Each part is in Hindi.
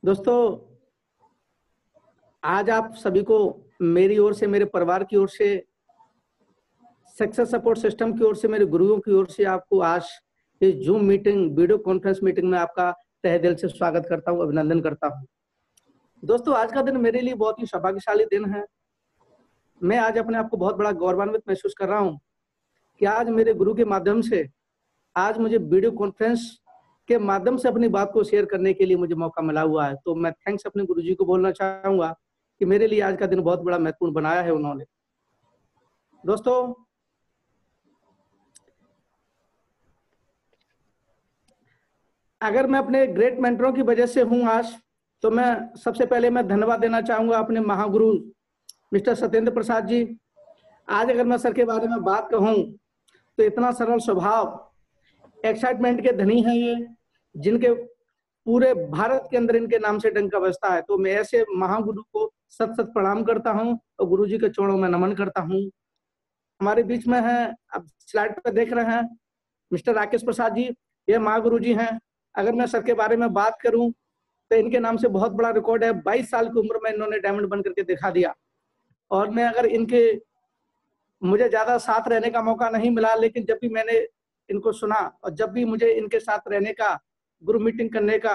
दोस्तों, आज आप सभी को मेरी ओर से, मेरे परिवार की ओर से, सक्सेस सपोर्ट सिस्टम की ओर से, मेरे गुरुओं की ओर से आपको आज इस zoom meeting, video conference meeting में आपका तहे दिल से स्वागत करता हूं, अभिनंदन करता हूं। दोस्तों, आज का दिन मेरे लिए बहुत ही सौभाग्यशाली दिन है। मैं आज अपने आप को बहुत बड़ा गौरवान्वित महसूस कर रहा हूं कि आज मेरे गुरु के माध्यम से आज मुझे वीडियो कॉन्फ्रेंस के माध्यम से अपनी बात को शेयर करने के लिए मुझे मौका मिला हुआ है। तो मैं थैंक्स अपने गुरुजी को बोलना चाहूंगा कि मेरे लिए आज का दिन बहुत बड़ा महत्वपूर्ण बनाया है उन्होंने। दोस्तों, अगर मैं अपने ग्रेट मेंटरों की वजह से हूं आज, तो मैं सबसे पहले मैं धन्यवाद देना चाहूंगा अपने महागुरु मिस्टर सत्येंद्र प्रसाद जी। आज अगर मैं सर के बारे में बात कहूं तो इतना सरल स्वभाव, एक्साइटमेंट के धनी हैं ये, जिनके पूरे भारत के अंदर इनके नाम से डंका बजता है। तो मैं ऐसे महागुरु को सत सत प्रणाम करता हूं और गुरुजी के चरणों में नमन करता हूं। हमारे बीच में है, अब स्लाइड पर देख रहे हैं, मिस्टर राकेश प्रसाद जी, ये महागुरु जी हैं। अगर मैं सर के बारे में बात करूं तो इनके नाम से बहुत बड़ा रिकॉर्ड है। 22 साल की उम्र में इन्होंने डायमंड बन करके दिखा दिया। और मैं अगर मुझे ज्यादा साथ रहने का मौका नहीं मिला, लेकिन जब भी मैंने इनको सुना और जब भी मुझे इनके साथ रहने का, गुरु मीटिंग करने का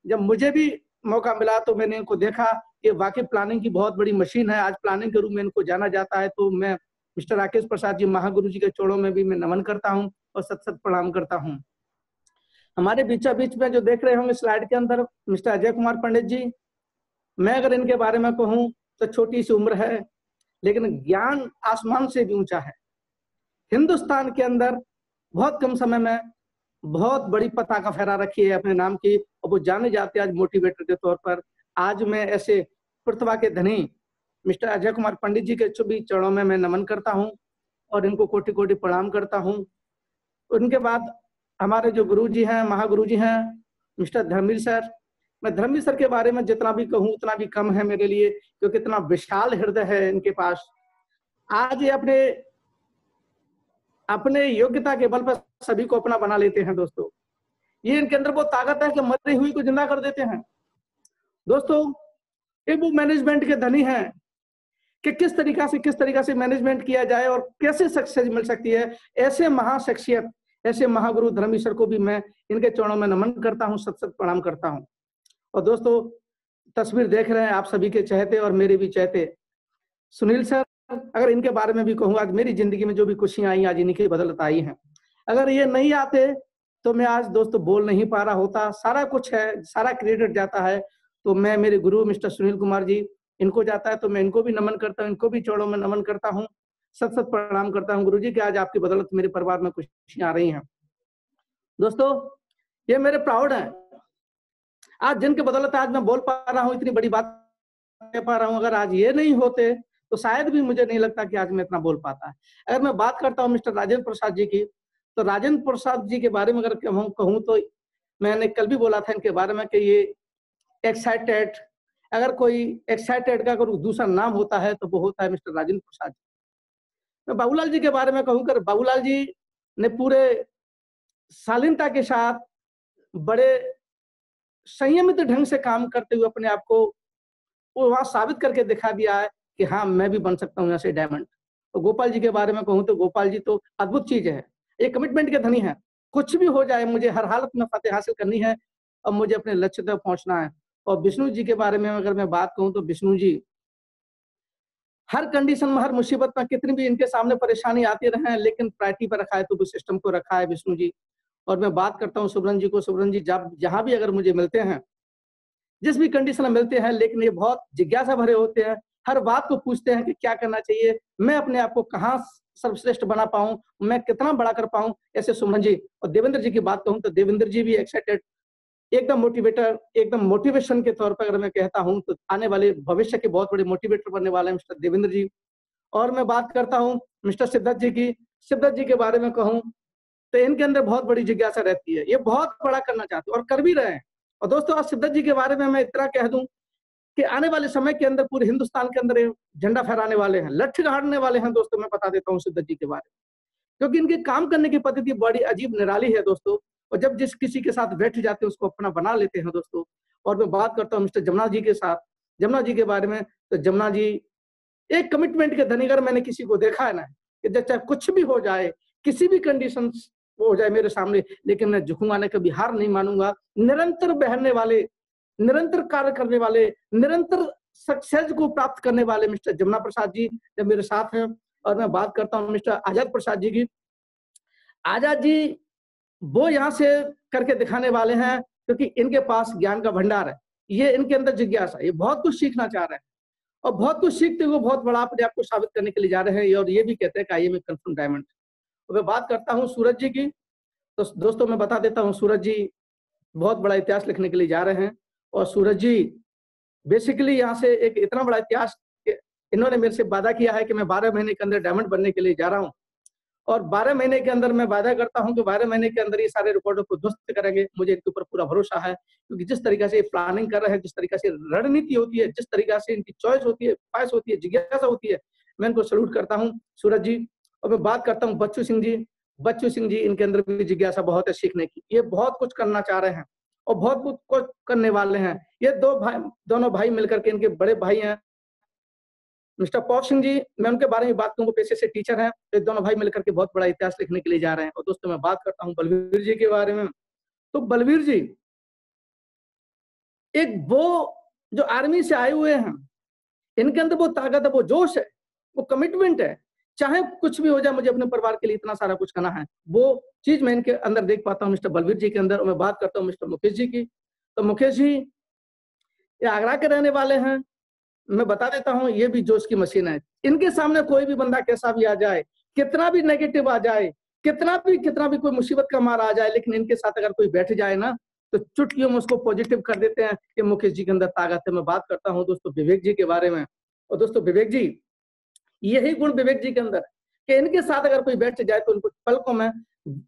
जब मुझे भी मौका मिला, तो मैंने इनको देखा कि वाकई प्लानिंग की बहुत बड़ी मशीन है। आज प्लानिंग के रूप में इनको जाना जाता है। तो मैं मिस्टर राकेश प्रसाद जी महागुरु जी के चरणों में भी मैं नमन करता हूं और सत सत प्रणाम करता हूं। हमारे बीचा बीच में जो देख रहे होंगे स्लाइड के अंदर, मिस्टर अजय कुमार पंडित जी। मैं अगर इनके बारे में कहूं तो छोटी सी उम्र है, लेकिन ज्ञान आसमान से भी ऊंचा है। हिंदुस्तान के अंदर बहुत कम समय में बहुत बड़ी पताका फहरा रखी है अपने नाम की, और वो जाने जाते हैं आज मोटिवेटर के तौर पर। आज मैं ऐसे प्रतिभा के धनी मिस्टर अजय कुमार पंडित जी के भी चरणों में मैं नमन करता हूं और इनको कोटि कोटि प्रणाम करता हूं। उनके बाद हमारे जो गुरु जी हैं, महागुरु जी हैं, मिस्टर धर्मवीर सर। मैं धर्मवीर सर के बारे में जितना भी कहूं उतना भी कम है मेरे लिए, क्योंकि इतना विशाल हृदय है इनके पास। आज ये अपने योग्यता के बल पर सभी को अपना बना लेते हैं। दोस्तों, ये इनके अंदर वो ताकत है कि मरी हुई को जिंदा कर देते हैं। दोस्तों, ये वो मैनेजमेंट के धनी हैं कि किस तरीका से मैनेजमेंट किया जाए और कैसे सक्सेस मिल सकती है। ऐसे महाशख्सियत, ऐसे महागुरु धर्मवीर सर को भी मैं इनके चरणों में नमन करता हूं, सत सत प्रणाम करता हूं। और दोस्तों, तस्वीर देख रहे हैं आप सभी के चहेते और मेरे भी चहेते सुनील सर। अगर इनके बारे में भी कहूँ, आज मेरी जिंदगी में जो भी खुशियां आई, आज इन्हीं की बदौलत आई हैं। अगर ये नहीं आते तो मैं आज दोस्तों बोल नहीं पा रहा होता। सारा कुछ है, सारा क्रेडिट जाता है तो मैं मेरे गुरु मिस्टर सुनील कुमार जी, इनको जाता है। तो मैं इनको भी नमन करता हूँ, इनको भी चरणों में नमन करता हूँ, सत सत प्रणाम करता हूँ गुरु जी कि आज आपकी बदौलत मेरे परिवार में खुशियां आ रही हैं। दोस्तों, ये मेरे प्राउड है आज, जिनके बदौलत आज मैं बोल पा रहा हूँ, इतनी बड़ी बात कह पा रहा हूँ। अगर आज ये नहीं होते तो शायद भी मुझे नहीं लगता कि आज मैं इतना बोल पाता। अगर मैं बात करता हूँ मिस्टर राजेंद्र प्रसाद जी की, तो राजेंद्र प्रसाद जी के बारे में अगर कहूँ तो मैंने कल भी बोला था इनके बारे में कि ये एक्साइटेड, अगर कोई एक्साइटेड का अगर दूसरा नाम होता है तो वो होता है मिस्टर राजेंद्र प्रसाद जी। मैं बाबूलाल जी के बारे में कहूँ कर, बाबूलाल जी ने पूरे शालीनता के साथ बड़े संयमित ढंग से काम करते हुए अपने आप को वो वहां साबित करके दिखा दिया है कि हाँ, मैं भी बन सकता हूँ ऐसे डायमंड। तो गोपाल जी के बारे में कहूँ तो गोपाल जी तो अद्भुत चीज है, एक कमिटमेंट के धनी है। कुछ भी हो जाए, मुझे हर हालत में फतेह हासिल करनी है और मुझे अपने लक्ष्य तक पहुंचना है। और विष्णु जी के बारे में अगर मैं बात कहूँ तो विष्णु जी हर कंडीशन में, हर मुसीबत में, कितनी भी इनके सामने परेशानी आती रहे, लेकिन प्रायोरिटी पर रखा है तो सिस्टम को रखा है विष्णु जी। और मैं बात करता हूँ सुब्रन जी को। सुब्रन जी जहां भी अगर मुझे मिलते हैं, जिस भी कंडीशन में मिलते हैं, लेकिन ये बहुत जिज्ञासा भरे होते हैं, हर बात को पूछते हैं कि क्या करना चाहिए, मैं अपने आप को कहाँ सर्वश्रेष्ठ बना पाऊं, मैं कितना बड़ा कर पाऊं, ऐसे सुमन जी। और देवेंद्र जी की बात कहूं तो देवेंद्र जी भी एक्साइटेड, एकदम मोटिवेटर, एकदम मोटिवेशन के तौर पर अगर मैं कहता हूं तो आने वाले भविष्य के बहुत बड़े मोटिवेटर बनने वाले हैं मिस्टर देवेंद्र जी। और मैं बात करता हूं मिस्टर सिद्धार्थ जी की। सिद्धार्थ जी के बारे में कहूं तो इनके अंदर बहुत बड़ी जिज्ञासा रहती है, ये बहुत बड़ा करना चाहते हैं और कर भी रहे हैं। और दोस्तों, आज सिद्धार्थ जी के बारे में मैं इतना कह दूं कि आने वाले समय के अंदर पूरे हिंदुस्तान के अंदर झंडा फहराने वाले हैं, लठ गाड़ने वाले हैं। दोस्तों, मैं बता देता हूं सिद्धार्थ जी के बारे में, क्योंकि इनके काम करने की पद्धति बड़ी अजीब निराली है दोस्तों। और जब जिस किसी के साथ बैठ जाते हैं उसको अपना बना लेते हैं दोस्तों। और मैं बात करता हूँ मिस्टर जमुना जी के साथ, जमुना जी के बारे में। तो जमुना जी एक कमिटमेंट के धनी, अगर मैंने किसी को देखा है ना कि चाहे कुछ भी हो जाए, किसी भी कंडीशन हो जाए मेरे सामने, लेकिन मैं झुकूंगा नहीं, कभी हार नहीं मानूंगा, निरंतर बहने वाले, निरंतर कार्य करने वाले, निरंतर सक्सेस को प्राप्त करने वाले मिस्टर जमुना प्रसाद जी जब मेरे साथ हैं। और मैं बात करता हूँ मिस्टर आजाद प्रसाद जी की। आजाद जी वो यहाँ से करके दिखाने वाले हैं क्योंकि इनके पास ज्ञान का भंडार है, ये इनके अंदर जिज्ञासा, ये बहुत कुछ सीखना चाह रहे हैं और बहुत कुछ सीखते हुए बहुत बड़ा अपने आप को साबित करने के लिए जा रहे हैं और ये भी कहते हैं कि आइए मैं कंफर्म डायमंड। तो मैं बात करता हूँ सूरज जी की। तो दोस्तों मैं बता देता हूँ, सूरज जी बहुत बड़ा इतिहास लिखने के लिए जा रहे हैं और सूरज जी बेसिकली यहाँ से एक इतना बड़ा इतिहास, इन्होंने मेरे से वादा किया है कि मैं 12 महीने के अंदर डायमंड बनने के लिए जा रहा हूँ और 12 महीने के अंदर मैं वादा करता हूं कि 12 महीने के अंदर ये सारे रिकॉर्डों को ध्वस्त करेंगे। मुझे इनके ऊपर पूरा भरोसा है क्योंकि जिस तरीके से ये प्लानिंग कर रहे हैं, जिस तरीके से रणनीति होती है, जिस तरीके से इनकी चॉइस होती है, ख्वाहिश होती है, जिज्ञासा होती है, मैं इनको सल्यूट करता हूँ सूरज जी। और मैं बात करता हूँ बच्चू सिंह जी। बच्चू सिंह जी, इनके अंदर भी जिज्ञासा बहुत है सीखने की, ये बहुत कुछ करना चाह रहे हैं और बहुत कुछ करने वाले हैं। ये दोनों भाई मिलकर के, इनके बड़े भाई हैं मिस्टर पॉप सिंह जी, मैं उनके बारे में बात करूँ, पेशे से टीचर हैं। ये दोनों भाई मिलकर के बहुत बड़ा इतिहास लिखने के लिए जा रहे हैं। और दोस्तों मैं बात करता हूँ बलवीर जी के बारे में। तो बलवीर जी एक वो जो आर्मी से आए हुए हैं, इनके अंदर वो ताकत है, वो जोश है, वो कमिटमेंट है, चाहे कुछ भी हो जाए मुझे अपने परिवार के लिए इतना सारा कुछ करना है, वो चीज मैं इनके अंदर देख पाता हूँ मिस्टर बलवीर जी के अंदर। और मैं बात करता हूँ मिस्टर मुकेश जी की। तो मुकेश जी ये आगरा के रहने वाले हैं। मैं बता देता हूं, ये भी जोश की मशीन है। इनके सामने कोई भी बंदा कैसा भी आ जाए, कितना भी नेगेटिव आ जाए, कितना भी कोई मुसीबत का मार आ जाए, लेकिन इनके साथ अगर कोई बैठ जाए ना तो चुटकियों में उसको पॉजिटिव कर देते हैं कि मुकेश जी के अंदर ताकत है। मैं बात करता हूं दोस्तों विवेक जी के बारे में। और दोस्तों विवेक जी, यही गुण विवेक जी के अंदर है कि इनके साथ अगर कोई बैठ जाए तो उनको पलकों में,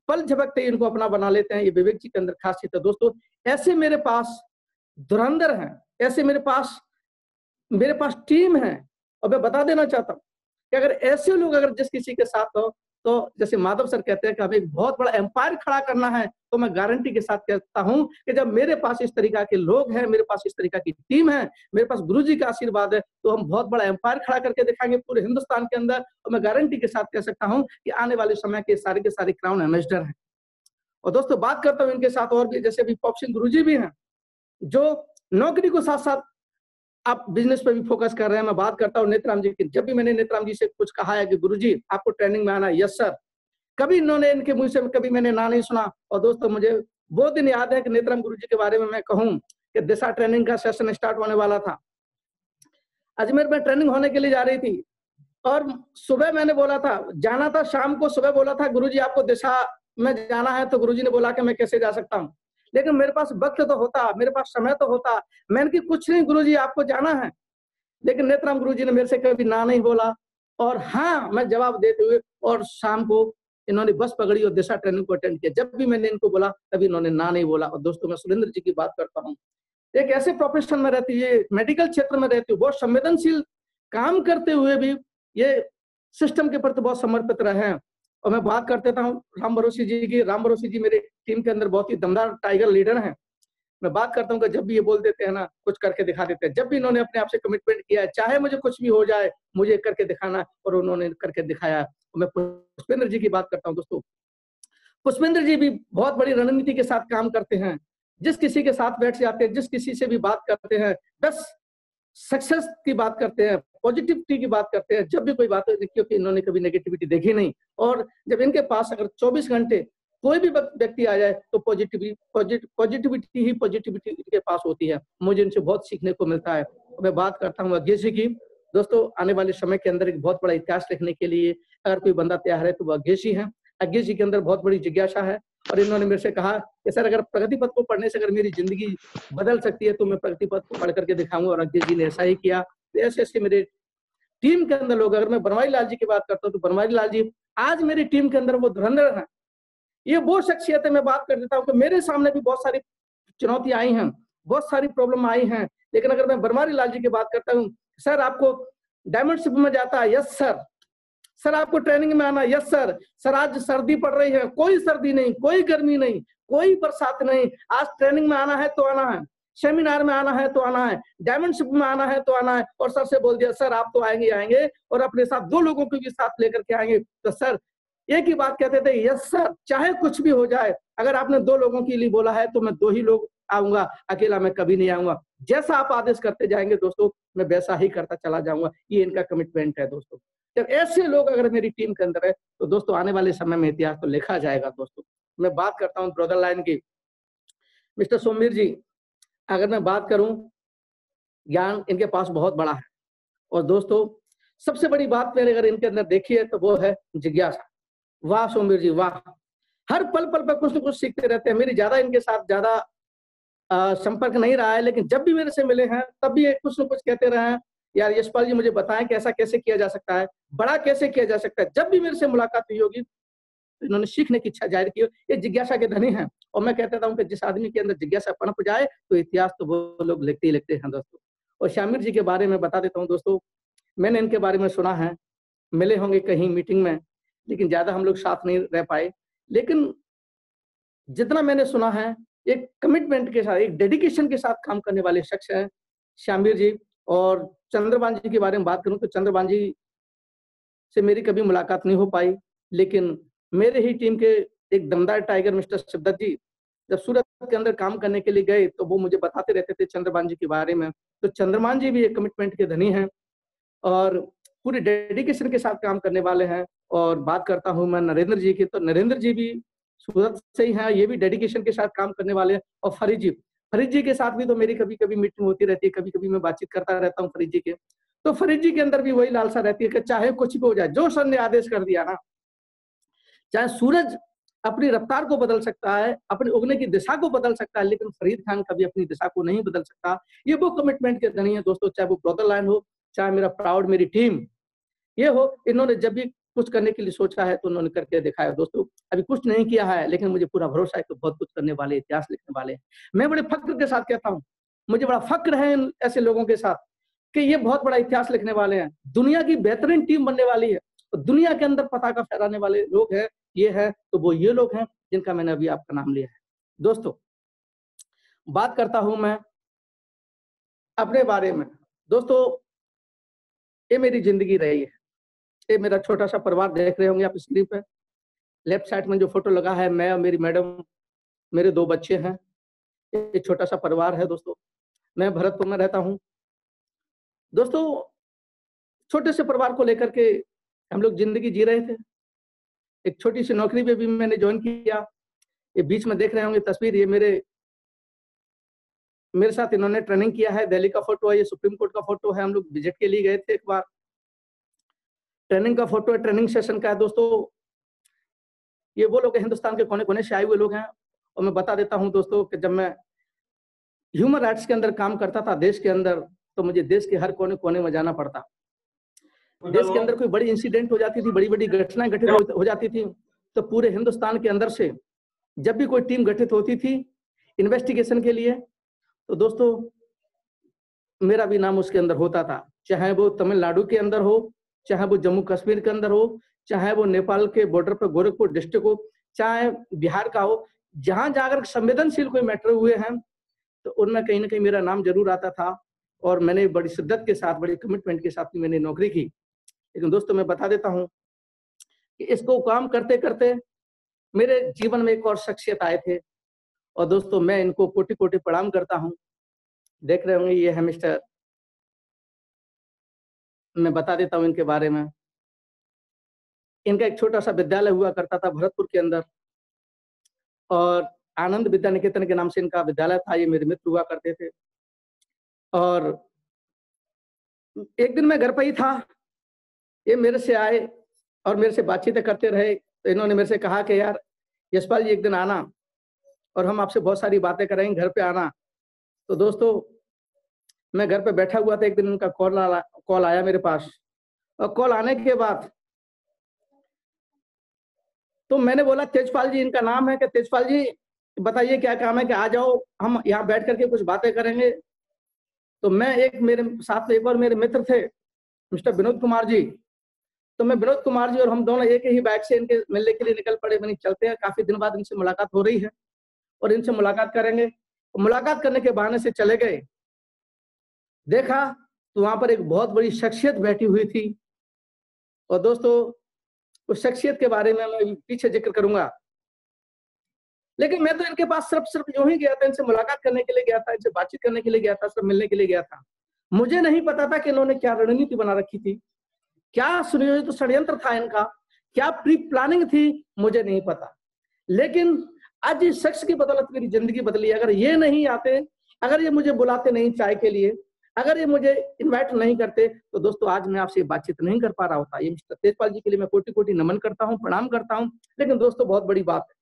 पल झपकते ही इनको अपना बना लेते हैं। ये विवेक जी के अंदर खासियत है। दोस्तों ऐसे मेरे पास धुरंधर हैं, ऐसे मेरे पास टीम है। और मैं बता देना चाहता हूं कि अगर ऐसे लोग अगर जिस किसी के साथ हो, तो जैसे माधव सर कहते हैं कि हमें एक बहुत बड़ा एम्पायर खड़ा करना है, तो मैं गारंटी के साथ कहता हूं कि जब मेरे पास इस तरीका के लोग हैं, मेरे पास इस तरीका की टीम है, मेरे पास गुरु जी का आशीर्वाद है, तो हम बहुत बड़ा एम्पायर खड़ा करके दिखाएंगे पूरे हिंदुस्तान के अंदर। और मैं गारंटी के साथ कह सकता हूं कि आने वाले समय के सारे क्राउन एम्बेसडर हैं। और दोस्तों बात करता हूं इनके साथ और भी, जैसे अभी पॉप सिंह गुरु जी भी हैं जो नौकरी को साथ साथ आप बिजनेस पे भी फोकस कर रहे हैं। मैं बात करता हूँ नेत्राम जी की। जब भी मैंने नेत्राम जी से कुछ कहा है कि गुरुजी आपको ट्रेनिंग में आना है, यस सर, कभी इन्होंने इनके मुंह से कभी मैंने ना नहीं सुना। और दोस्तों मुझे वो दिन याद है कि नेत्राम गुरु जी के बारे में मैं कहूँ कि दिशा ट्रेनिंग का सेशन स्टार्ट होने वाला था, अजमेर में ट्रेनिंग होने के लिए जा रही थी और सुबह मैंने बोला था, जाना था शाम को, सुबह बोला था गुरुजी आपको दिशा में जाना है, तो गुरुजी ने बोला कि मैं कैसे जा सकता हूँ, लेकिन मेरे पास वक्त तो होता, मेरे पास समय तो होता। मैंने कि कुछ नहीं गुरुजी आपको जाना है, लेकिन नेत्राम गुरुजी ने मेरे से कभी ना नहीं बोला और हाँ मैं जवाब देते हुए, और शाम को इन्होंने बस पकड़ी और दिशा ट्रेनिंग को अटेंड किया। जब भी मैंने इनको बोला तभी इन्होंने ना नहीं बोला। और दोस्तों मैं सुरेंद्र जी की बात करता हूँ, एक ऐसे प्रोफेशन में रहती है, मेडिकल क्षेत्र में रहती है, बहुत संवेदनशील काम करते हुए भी ये सिस्टम के प्रति बहुत समर्पित रहे हैं। और मैं बात कर देता हूँ राम भरोसी जी की। राम भरोसी जी मेरे टीम के अंदर बहुत ही दमदार टाइगर लीडर हैं। मैं बात करता हूँ कि जब भी ये बोल देते हैं ना, कुछ करके दिखा देते हैं। जब भी इन्होंने अपने आप से कमिटमेंट किया है, चाहे मुझे कुछ भी हो जाए, मुझे करके दिखाना, और उन्होंने करके दिखाया। मैं पुष्पेंद्र जी की बात करता हूँ दोस्तों। पुष्पेंद्र जी भी बहुत बड़ी रणनीति के साथ काम करते हैं। जिस किसी के साथ बैठ जाते हैं, जिस किसी से भी बात करते हैं, बस सक्सेस की बात करते हैं, पॉजिटिविटी की बात करते हैं। जब भी कोई बात है, क्योंकि इन्होंने कभी नेगेटिविटी देखी नहीं। और जब इनके पास अगर 24 घंटे कोई भी व्यक्ति आ जाए तो पॉजिटिविटी इनके पास होती है। मुझे इनसे बहुत सीखने को मिलता है। मैं बात करता हूँ अज्ञेश जी की। दोस्तों आने वाले समय के अंदर एक बहुत बड़ा इतिहास लिखने के लिए अगर कोई बंदा तैयार है तो वो अज्ञेश जी है। अज्ञेश जी के अंदर बहुत बड़ी जिज्ञासा है और इन्होंने मेरे से कहा कि सर अगर प्रगति पथ को पढ़ने से अगर मेरी जिंदगी बदल सकती है तो मैं प्रगति पथ को पढ़ करके दिखाऊंगा। और अज्ञेश जी ने ऐसा ही किया। ऐसे ऐसे मेरे टीम के अंदर लोग, अगर मैं बनवारी लाल जी की बात करता हूँ तो बनवारी लाल जी आज मेरी टीम के अंदर वो धुरंधर है। ये वो शख्सियत है। मैं बात कर देता हूँ कि मेरे सामने भी बहुत सारी चुनौतियां आई हैं, बहुत सारी प्रॉब्लम आई हैं, लेकिन अगर मैं बनवारी लाल जी की बात करता हूँ, सर आपको डायमंडशिप में जाता है, यस सर, सर आपको ट्रेनिंग में आना, यस सर, सर आज सर्दी पड़ रही है, कोई सर्दी नहीं, कोई गर्मी नहीं, कोई बरसात नहीं, आज ट्रेनिंग में आना है तो आना है। सेमिनार में आना है तो आना है, डायमंडशिप में आना है तो आना है। और सर से बोल दिया सर आप तो आएंगे आएंगे और अपने साथ 2 लोगों को भी साथ लेकर के आएंगे। तो सर एक ही बात कहते थे, यस सर, चाहे कुछ भी हो जाए, अगर आपने 2 लोगों के लिए बोला है तो मैं 2 ही लोग आऊंगा, अकेला मैं कभी नहीं आऊंगा। जैसा आप आदेश करते जाएंगे दोस्तों, मैं वैसा ही करता चला जाऊंगा। ये इनका कमिटमेंट है दोस्तों। जब ऐसे लोग अगर मेरी टीम के अंदर है तो दोस्तों आने वाले समय में इतिहास तो लिखा जाएगा दोस्तों। मैं बात करता हूँ ब्रदर लाइन की, मिस्टर सोमवीर जी, अगर मैं बात करूं, ज्ञान इनके पास बहुत बड़ा है। और दोस्तों सबसे बड़ी बात मैंने अगर इनके अंदर देखी है तो वो है जिज्ञासा। वाह सोमवीर जी वाह, हर पल पल पर कुछ न कुछ सीखते रहते हैं। मेरी ज्यादा इनके साथ ज्यादा संपर्क नहीं रहा है, लेकिन जब भी मेरे से मिले हैं तब भी कुछ न कुछ कहते रहे हैं, यार यशपाल जी मुझे बताएं कि ऐसा कैसे किया जा सकता है, बड़ा कैसे किया जा सकता है। जब भी मेरे से मुलाकात हुई होगी तो इन्होंने सीखने की इच्छा जाहिर की। ये जिज्ञासा के धनी हैं। और मैं कहता हूँ कि जिस आदमी के अंदर जिज्ञासा पनप जाए तो इतिहास तो वो लोग लिखते ही लिखते हैं दोस्तों। और शामिर जी के बारे में बता देता हूँ दोस्तों, मैंने इनके बारे में सुना है, मिले होंगे कहीं मीटिंग में, लेकिन ज्यादा हम लोग साथ नहीं रह पाए। लेकिन जितना मैंने सुना है, एक कमिटमेंट के साथ, एक डेडिकेशन के साथ काम करने वाले शख्स हैं शामिर जी। और चंद्रभान जी के बारे में बात करूं तो चंद्रभान जी से मेरी कभी मुलाकात नहीं हो पाई, लेकिन मेरे ही टीम के एक दमदार टाइगर मिस्टर शिवदत्त जी जब सूरत के अंदर काम करने के लिए गए तो वो मुझे बताते रहते थे चंद्रभान जी के बारे में। तो चंद्रभान जी भी एक कमिटमेंट के धनी हैं और पूरे डेडिकेशन के साथ काम करने वाले हैं। और बात करता हूं मैं नरेंद्र जी की, तो नरेंद्र जी भी सूरत से ही हैं, ये भी डेडिकेशन के साथ काम करने वाले हैं। और फरीद जी के साथ भी तो मेरी कभी कभी मीटिंग होती रहती है, कभी कभी मैं बातचीत करता रहता हूँ फरीद जी के। तो फरीद जी के अंदर भी वही लालसा रहती है कि चाहे कुछ भी हो जाए, जो सर ने आदेश कर दिया ना, चाहे सूरज अपनी रफ्तार को बदल सकता है, अपने उगने की दिशा को बदल सकता है, लेकिन फरीद खान कभी अपनी दिशा को नहीं बदल सकता। ये वो कमिटमेंट के धनी है दोस्तों, चाहे वो ब्रदर लाइन हो, चाहे मेरा प्राउड मेरी टीम ये हो। इन्होंने जब भी कुछ करने के लिए सोचा है तो उन्होंने करके दिखाया दोस्तों। अभी कुछ नहीं किया है, लेकिन मुझे पूरा भरोसा है कि बहुत कुछ करने वाले, इतिहास लिखने वाले हैं। मैं बड़े फक्र के साथ कहता हूँ, मुझे बड़ा फक्र है इन ऐसे लोगों के साथ कि ये बहुत बड़ा इतिहास लिखने वाले हैं। दुनिया की बेहतरीन टीम बनने वाली है, तो दुनिया के अंदर पताका फहराने वाले लोग हैं ये है, तो वो ये लोग हैं जिनका मैंने अभी आपका नाम लिया है। दोस्तों बात करता हूं मैं अपने बारे में। दोस्तों ये मेरी जिंदगी रही है, ये मेरा छोटा सा परिवार देख रहे होंगे आप स्क्रीन पे। लेफ्ट साइड में जो फोटो लगा है, मैं और मेरी मैडम, मेरे 2 बच्चे हैं। ये छोटा सा परिवार है दोस्तों। मैं भरतपुर में रहता हूँ दोस्तों। छोटे से परिवार को लेकर के हम लोग जिंदगी जी रहे थे। एक छोटी सी नौकरी पे भी मैंने ज्वाइन किया। ये बीच में देख रहे होंगे तस्वीर, ये मेरे साथ इन्होंने ट्रेनिंग किया है। दिल्ली का फोटो है, ये सुप्रीम कोर्ट का फोटो है। हम लोग विजिट के लिए गए थे एक बार। ट्रेनिंग का फोटो है, ट्रेनिंग सेशन का है दोस्तों। ये वो लोग हिंदुस्तान के कोने कोने से आए हुए लोग हैं। और मैं बता देता हूं दोस्तों कि जब मैं ह्यूमन राइट्स के अंदर काम करता था देश के अंदर, तो मुझे देश के हर कोने कोने में जाना पड़ता। देश के अंदर कोई बड़ी इंसिडेंट हो जाती थी, बड़ी बड़ी घटनाएं घटित हो जाती थी, तो पूरे हिंदुस्तान के अंदर से जब भी कोई टीम गठित होती थी इन्वेस्टिगेशन के लिए, तो दोस्तों मेरा भी नाम उसके अंदर होता था। चाहे वो तमिलनाडु के अंदर हो, चाहे वो जम्मू कश्मीर के अंदर हो, चाहे वो नेपाल के बॉर्डर पर गोरखपुर डिस्ट्रिक्ट हो, चाहे बिहार का हो, जहां जाकर संवेदनशील कोई मैटर हुए हैं तो उनमें कहीं ना कहीं मेरा नाम जरूर आता था। और मैंने बड़ी शिद्दत के साथ, बड़ी कमिटमेंट के साथ मैंने नौकरी की। लेकिन दोस्तों मैं बता देता हूं कि इसको काम करते करते मेरे जीवन में एक और शख्सियत आए थे, और दोस्तों मैं इनको कोटि कोटि प्रणाम करता हूं। देख रहे होंगे ये है मिस्टर, मैं बता देता हूं इनके बारे में। इनका एक छोटा सा विद्यालय हुआ करता था भरतपुर के अंदर, और आनंद विद्या निकेतन के नाम से इनका विद्यालय था। ये मेरे मित्र हुआ करते थे। और एक दिन मैं घर पर ही था, ये मेरे से आए और मेरे से बातचीतें करते रहे। तो इन्होंने मेरे से कहा कि यार यशपाल जी एक दिन आना और हम आपसे बहुत सारी बातें करेंगे, घर पे आना। तो दोस्तों मैं घर पे बैठा हुआ था, एक दिन उनका कॉल आया मेरे पास। और कॉल आने के बाद तो मैंने बोला तेजपाल जी इनका नाम है, कि तेजपाल जी बताइए क्या काम है, कि आ जाओ हम यहाँ बैठ करके कुछ बातें करेंगे। तो मैं, एक मेरे साथ एक बार मेरे मित्र थे मिस्टर विनोद कुमार जी, तो मैं विनोद कुमार जी और हम दोनों एक ही बाइक से इनके मिलने के लिए निकल पड़े। मैंने चलते हैं, काफी दिन बाद इनसे मुलाकात हो रही है और इनसे मुलाकात करेंगे। मुलाकात करने के बहाने से चले गए। देखा तो वहां पर एक बहुत बड़ी शख्सियत बैठी हुई थी, और दोस्तों उस शख्सियत के बारे में मैं पीछे जिक्र करूंगा। लेकिन मैं तो इनके पास सिर्फ यूं ही गया था, इनसे मुलाकात करने के लिए गया था, इनसे बातचीत करने के लिए गया था, सब मिलने के लिए गया था। मुझे नहीं पता था कि इन्होंने क्या रणनीति बना रखी थी, क्या सुनियोजित तो षड्यंत्र था इनका, क्या प्री प्लानिंग थी, मुझे नहीं पता। लेकिन आज इस शख्स की बदौलत मेरी जिंदगी बदली। अगर ये नहीं आते, अगर ये मुझे बुलाते नहीं चाय के लिए, अगर ये मुझे इनवाइट नहीं करते, तो दोस्तों आज मैं आपसे बातचीत नहीं कर पा रहा होता। ये मिस्टर तेजपाल जी के लिए मैं कोटि कोटि नमन करता हूँ, प्रणाम करता हूँ। लेकिन दोस्तों बहुत बड़ी बात है,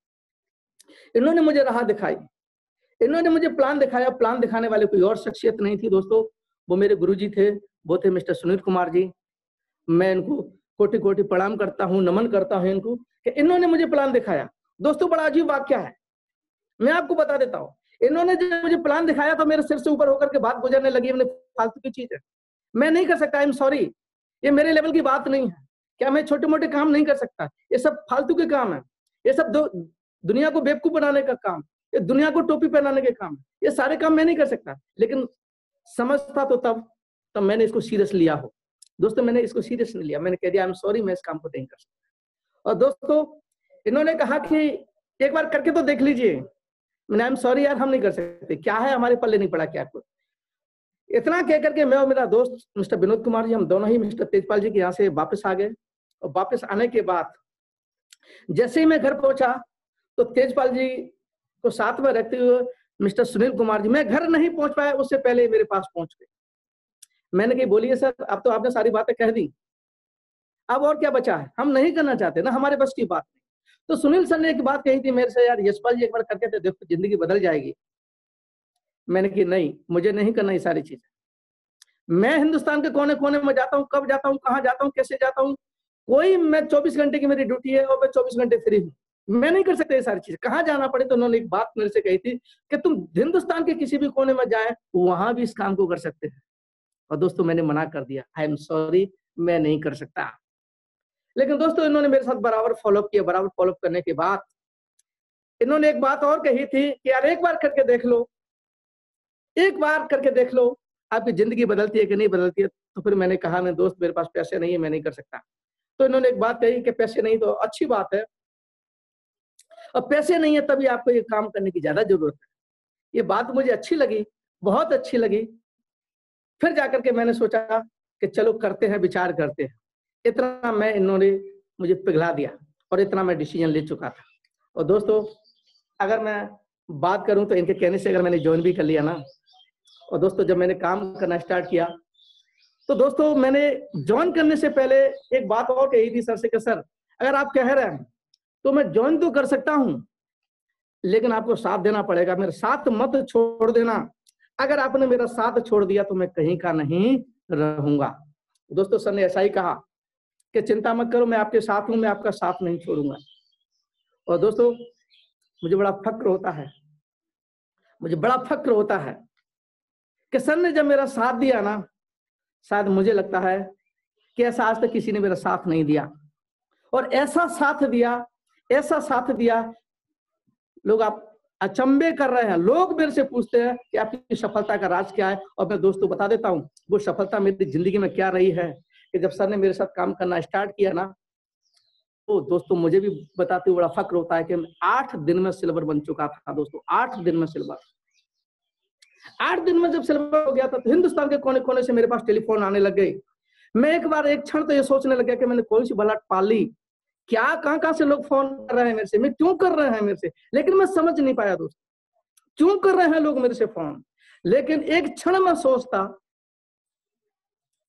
इन्होंने मुझे राह दिखाई, इन्होंने मुझे प्लान दिखाया। प्लान दिखाने वाले कोई और शख्सियत नहीं थी दोस्तों, वो मेरे गुरुजी थे, वो थे मिस्टर सुनील कुमार जी। मैं इनको कोटि कोटि प्रणाम करता हूँ, नमन करता हूँ इनको कि इन्होंने मुझे प्लान दिखाया। दोस्तों बड़ा अजीब वाक्य है, मैं आपको बता देता हूँ। इन्होंने जब मुझे प्लान दिखाया तो मेरे सिर से ऊपर होकर के बात गुजरने लगी, मैंने फालतू की चीज है, मैं नहीं कर सकता, आई एम सॉरी, ये मेरे लेवल की बात नहीं है। क्या मैं छोटे मोटे काम नहीं कर सकता? ये सब फालतू के काम है, ये सब दुनिया को बेवकूफ बनाने का काम, ये दुनिया को टोपी पहनाने के काम, ये सारे काम मैं नहीं कर सकता। लेकिन समझता तो तब मैंने इसको सीरियस लिया हो। दोस्तों मैंने इसको सीरियस नहीं लिया, मैंने कह दिया आई एम सॉरी, मैं इस काम को नहीं कर सकता। और दोस्तों इन्होंने कहा कि एक बार करके तो देख लीजिए। मैंने आई एम सॉरी यार, हम नहीं कर सकते, क्या है हमारे पल्ले नहीं पड़ा क्या कुछ। इतना कह करके मैं और मेरा दोस्त मिस्टर विनोद कुमार जी, हम दोनों ही मिस्टर तेजपाल जी के यहाँ से वापस आ गए। और वापस आने के बाद जैसे ही मैं घर पहुंचा तो तेजपाल जी को साथ में रखते हुए मिस्टर सुनील कुमार जी, मैं घर नहीं पहुंच पाया, उससे पहले मेरे पास पहुंच गए। मैंने कही बोलिए सर, अब तो आपने सारी बातें कह दी, अब और क्या बचा है, हम नहीं करना चाहते ना, हमारे बस की बात नहीं। तो सुनील सर ने एक बात कही थी मेरे से, यार यशपाल जी एक बार करके तो देखो, जिंदगी बदल जाएगी। मैंने कही नहीं, मुझे नहीं करना ये सारी चीजें। मैं हिंदुस्तान के कोने कोने में जाता हूँ, कब जाता हूँ, कहाँ जाता हूँ, कैसे जाता हूँ, कोई, मैं 24 घंटे की मेरी ड्यूटी है और मैं 24 घंटे फ्री हूँ, मैं नहीं कर सकता ये सारी चीजें। कहाँ जाना पड़े तो उन्होंने एक बात मेरे से कही थी कि तुम हिंदुस्तान के किसी भी कोने में जाए, वहां भी इस काम को कर सकते हैं। और दोस्तों मैंने मना कर दिया, आई एम सॉरी, मैं नहीं कर सकता। लेकिन दोस्तों इन्होंने मेरे साथ बराबर फॉलोअप किया। बराबर फॉलोअप करने के बाद इन्होंने एक बात और कही थी कि यार एक बार करके देख लो, एक बार करके देख लो, आपकी जिंदगी बदलती है कि नहीं बदलती है। तो फिर मैंने कहा, मैं दोस्त मेरे पास पैसे नहीं है, मैं नहीं कर सकता। तो इन्होंने एक बात कही कि पैसे नहीं तो अच्छी बात है, और पैसे नहीं है तभी आपको ये काम करने की ज्यादा जरूरत है। ये बात मुझे अच्छी लगी, बहुत अच्छी लगी। फिर जाकर के मैंने सोचा कि चलो करते हैं, विचार करते हैं। इतना मैं, इन्होंने मुझे पिघला दिया और इतना मैं डिसीजन ले चुका था। और दोस्तों अगर मैं बात करूं तो इनके कहने से अगर मैंने ज्वाइन भी कर लिया ना, और दोस्तों जब मैंने काम करना स्टार्ट किया तो दोस्तों मैंने ज्वाइन करने से पहले एक बात और कही थी सर से कि सर अगर आप कह रहे हैं तो मैं ज्वाइन तो कर सकता हूं, लेकिन आपको साथ देना पड़ेगा, मेरा साथ मत छोड़ देना। अगर आपने मेरा साथ छोड़ दिया तो मैं कहीं का नहीं रहूंगा। दोस्तों सर ने ऐसा ही कहा कि चिंता मत करो, मैं आपके साथ हूं, मैं आपका साथ नहीं छोड़ूंगा। और दोस्तों मुझे बड़ा फक्र होता है, मुझे बड़ा फक्र होता है कि सर ने जब मेरा साथ दिया ना, शायद मुझे लगता है कि ऐसा आज तक किसी ने मेरा साथ नहीं दिया। और ऐसा साथ दिया, ऐसा साथ दिया, लोग आप अचंभे कर रहे हैं। लोग मेरे से पूछते हैं कि आपकी सफलता का राज क्या है। और मैं दोस्तों बता देता हूं वो सफलता मेरी जिंदगी में क्या रही है। कि जब सर ने मेरे साथ काम करना स्टार्ट किया ना, तो दोस्तों मुझे भी बताते हुए बड़ा फक्र होता है कि 8 दिन में सिल्वर बन चुका था। दोस्तों 8 दिन में सिल्वर, 8 दिन में जब सिल्वर हो गया था तो हिंदुस्तान के कोने कोने से मेरे पास टेलीफोन आने लग गए। मैं एक बार एक क्षण तो ये सोचने लग गया कि मैंने कौन सी बलाट पाल ली, क्या कहां से लोग फोन कर रहे हैं मेरे से, मैं क्यों कर रहे हैं मेरे से। लेकिन मैं समझ नहीं पाया दोस्तों क्यों कर रहे हैं लोग मेरे से फोन। लेकिन एक क्षण में सोचता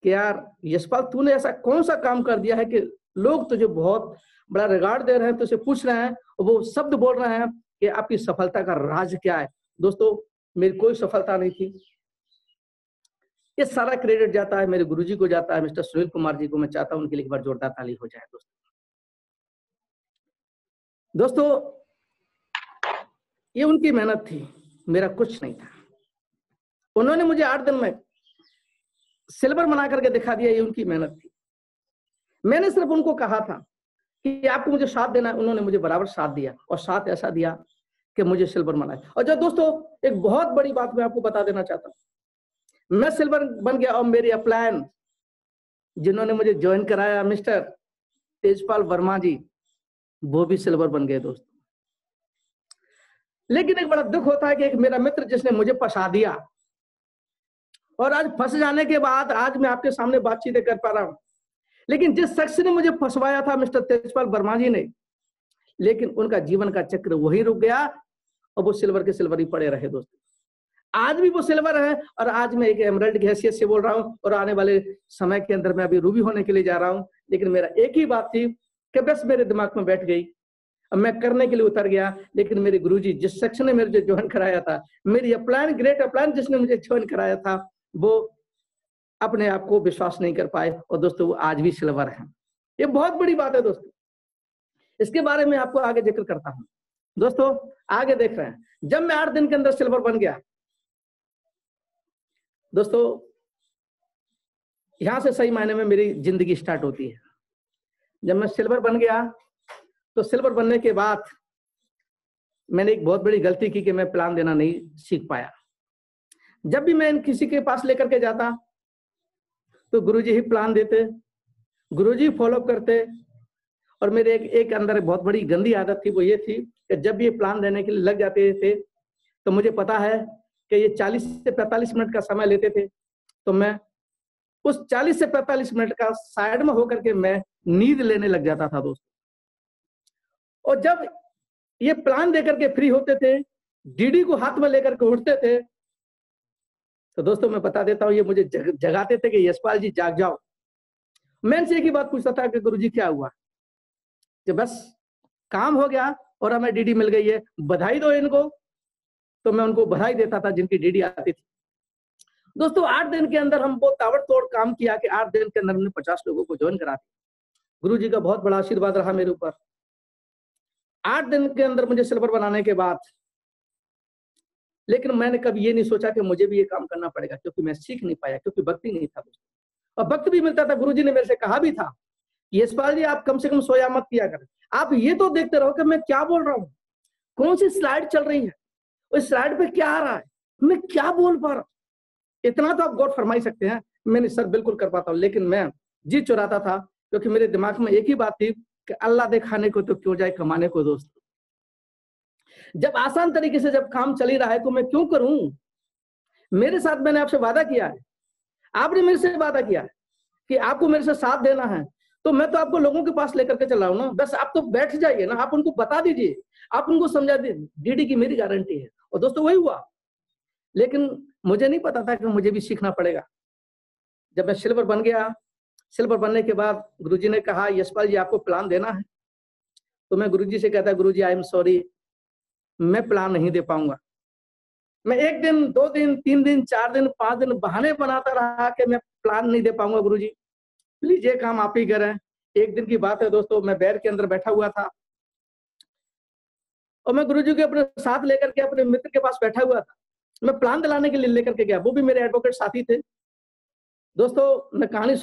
कि यार यशपाल तूने ऐसा कौन सा काम कर दिया है कि लोग तुझे बहुत बड़ा रिगार्ड दे रहे हैं, तुझसे पूछ रहे हैं और वो शब्द बोल रहे हैं कि आपकी सफलता का राज क्या है। दोस्तों मेरी कोई सफलता नहीं थी, ये सारा क्रेडिट जाता है मेरे गुरुजी को, जाता है मिस्टर सुनील कुमार जी को। मैं चाहता हूं उनके लिए एक बार जोरदार ताली हो जाए। दोस्तों ये उनकी मेहनत थी, मेरा कुछ नहीं था। उन्होंने मुझे 8 दिन में सिल्वर बना करके दिखा दिया, ये उनकी मेहनत थी। मैंने सिर्फ उनको कहा था कि आपको मुझे साथ देना है, उन्होंने मुझे बराबर साथ दिया। और साथ ऐसा दिया कि मुझे सिल्वर बना है। और जो दोस्तों एक बहुत बड़ी बात मैं आपको बता देना चाहता हूँ, मैं सिल्वर बन गया और मेरी अपलायन जिन्होंने मुझे ज्वाइन कराया मिस्टर तेजपाल वर्मा जी, वो भी सिल्वर बन गए दोस्तों। लेकिन एक बड़ा दुख होता है कि एक मेरा मित्र जिसने मुझे फंसा दिया, और आज फंस जाने के बाद आज मैं आपके सामने बातचीत कर पा रहा हूं। लेकिन जिस शख्स ने मुझे फंसवाया था मिस्टर तेजपाल वर्मा जी ने, लेकिन उनका जीवन का चक्र वही रुक गया और वो सिल्वर के सिल्वर ही पड़े रहे दोस्तों। आज भी वो सिल्वर है और आज मैं एक एमरल्ड की हैसियत से बोल रहा हूं और आने वाले समय के अंदर मैं अभी रूबी होने के लिए जा रहा हूं। लेकिन मेरा एक ही बात थी कि बस मेरे दिमाग में बैठ गई, अब मैं करने के लिए उतर गया। लेकिन मेरे गुरुजी जिस शख्स ने मेरे ज्वाइन कराया था, मेरी अपलायन ग्रेट अपलायन जिसने मुझे ज्वाइन कराया था, वो अपने आप को विश्वास नहीं कर पाए और दोस्तों वो आज भी सिल्वर है। ये बहुत बड़ी बात है दोस्तों, इसके बारे में आपको आगे जिक्र करता हूं। दोस्तों आगे देख रहे हैं, जब मैं 8 दिन के अंदर सिल्वर बन गया दोस्तों, यहां से सही मायने में मेरी जिंदगी स्टार्ट होती है। जब मैं सिल्वर बन गया तो सिल्वर बनने के बाद मैंने एक बहुत बड़ी गलती की कि मैं प्लान देना नहीं सीख पाया। जब भी मैं किसी के पास लेकर के जाता तो गुरुजी ही प्लान देते, गुरुजी फॉलो करते। और मेरे एक अंदर बहुत बड़ी गंदी आदत थी, वो ये थी कि जब ये प्लान देने के लिए लग जाते थे तो मुझे पता है कि ये 40 से 45 मिनट का समय लेते थे, तो मैं उस 40 से 45 मिनट का साइड में होकर के मैं नींद लेने लग जाता था दोस्तों। और जब ये प्लान देकर के फ्री होते थे, डीडी को हाथ में लेकर के उठते थे, तो दोस्तों मैं बता देता हूं, ये मुझे जगाते थे कि यशपाल जी जाग जाओ। मैं इनसे एक ही बात पूछता था कि गुरुजी क्या हुआ, कि बस काम हो गया और हमें डीडी मिल गई है, बधाई दो इनको। तो मैं उनको बधाई देता था जिनकी डीडी आती थी। दोस्तों 8 दिन के अंदर हम बहुत ताबड़तोड़ काम किया कि 8 दिन के अंदर हमने 50 लोगों को ज्वाइन करा दिया। गुरुजी का बहुत बड़ा आशीर्वाद रहा मेरे ऊपर। 8 दिन के अंदर मुझे सिल्वर बनाने के बाद, लेकिन मैंने कभी ये नहीं सोचा कि मुझे भी ये काम करना पड़ेगा, क्योंकि मैं सीख नहीं पाया, क्योंकि भक्ति नहीं था दोस्तों। और वक्त भी मिलता था, गुरुजी ने मेरे से कहा भी था, यशपाल जी आप कम से कम सोया मत किया करें, आप ये तो देखते रहो कि मैं क्या बोल रहा हूँ, कौन सी स्लाइड चल रही है, उस स्लाइड पे क्या आ रहा है, मैं क्या बोल पा रहा हूँ, इतना तो आप गौर फरमाई सकते हैं। मैंने सर बिल्कुल कर पाता हूँ, लेकिन मैं जी चुराता था, क्योंकि मेरे दिमाग में एक ही बात थी कि अल्लाह दिखाने को तो क्यों जाए कमाने को दोस्तों। जब आसान तरीके से जब काम चल ही रहा है तो मैं क्यों करूं। मेरे साथ मैंने आपसे वादा किया है, आपने मेरे से वादा किया है कि आपको मेरे से साथ देना है, तो मैं तो आपको लोगों के पास लेकर के चला हूं ना। बस आप तो बैठ जाइए ना, आप उनको बता दीजिए, आप उनको समझा दीजिए, डीडी की मेरी गारंटी है। और दोस्तों वही हुआ, लेकिन मुझे नहीं पता था कि मुझे भी सीखना पड़ेगा। जब मैं सिल्वर बन गया, सिल्वर बनने के बाद गुरुजी ने कहा यशपाल जी आपको प्लान देना है, तो मैं गुरुजी से कहता गुरुजी आई एम सॉरी, मैं प्लान नहीं दे पाऊंगा। मैं 1 दिन 2 दिन 3 दिन 4 दिन 5 दिन बहाने बनाता रहा कि मैं प्लान नहीं दे पाऊंगा, गुरुजी प्लीज ये काम आप ही करें। एक दिन की बात है दोस्तों, मैं बैर के अंदर बैठा हुआ था और मैं गुरुजी के अपने साथ लेकर के अपने मित्र के पास बैठा हुआ था। मैं प्लान दिलाने के लिए लेकर के गया, वो भी मेरे एडवोकेट साथी थे। दोस्तों मैं कहानी